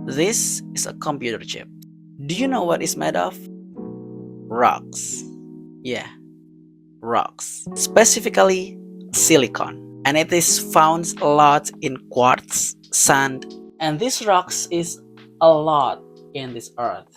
This is a computer chip. Do you know what it's made of? Rocks. Yeah, rocks. Specifically, silicon. And it is found a lot in quartz, sand, and these rocks is a lot in this earth.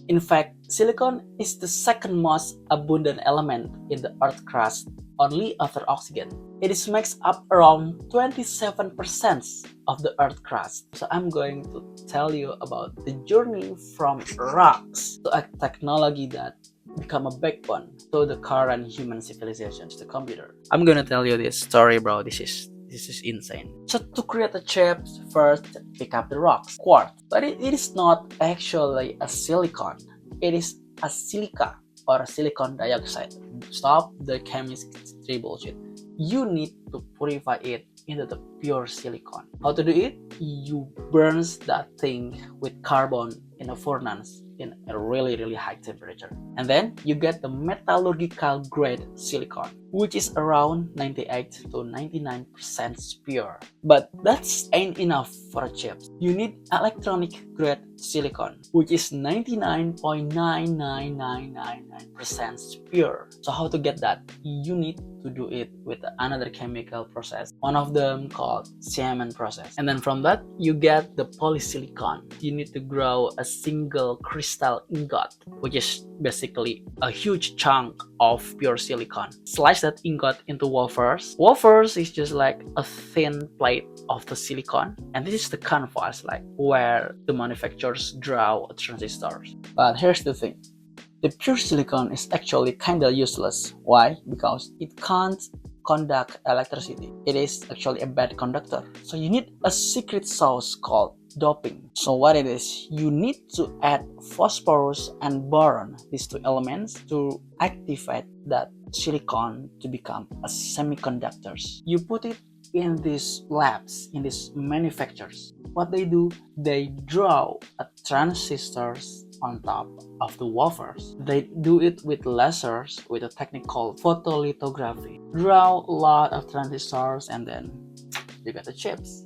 In fact, silicon is the second most abundant element in the earth crust, only after oxygen. It is makes up around 27% of the earth crust. So I'm going to tell you about the journey from rocks to a technology that become a backbone to the current human civilization, the computer. I'm gonna tell you this story, bro. This is insane. So to create a chip, first pick up the rocks, quartz. But it is not actually a silicon. It is a silica or silicon dioxide. Stop the chemistry bullshit. You need to purify it into the pure silicon. How to do it? You burn that thing with carbon in a furnace in a really high temperature, and then you get the metallurgical grade silicon, which is around 98 to 99% pure. But that's ain't enough for a chip. You need electronic grade silicon, which is 99.99999% pure. So how to get that? You need to do it with another chemical process, one of them called cement process. And then from that you get the polysilicon. You need to grow a single crystal ingot, which is basically a huge chunk of pure silicon. Slice that ingot into wafers. Wafers is just like a thin plate of the silicon, and this is the canvas, like where the manufacturers draw transistors. But here's the thing. The pure silicon is actually kinda useless. Why? Because it can't conduct electricity. It is actually a bad conductor. So you need a secret sauce called doping. So what it is, you need to add phosphorus and boron, these two elements, to activate that silicon to become a semiconductors. You put it in these labs, in these manufacturers. What they do, they draw a transistors on top of the wafers. They do it with lasers with a technique called photolithography. Draw a lot of transistors and then you get the chips.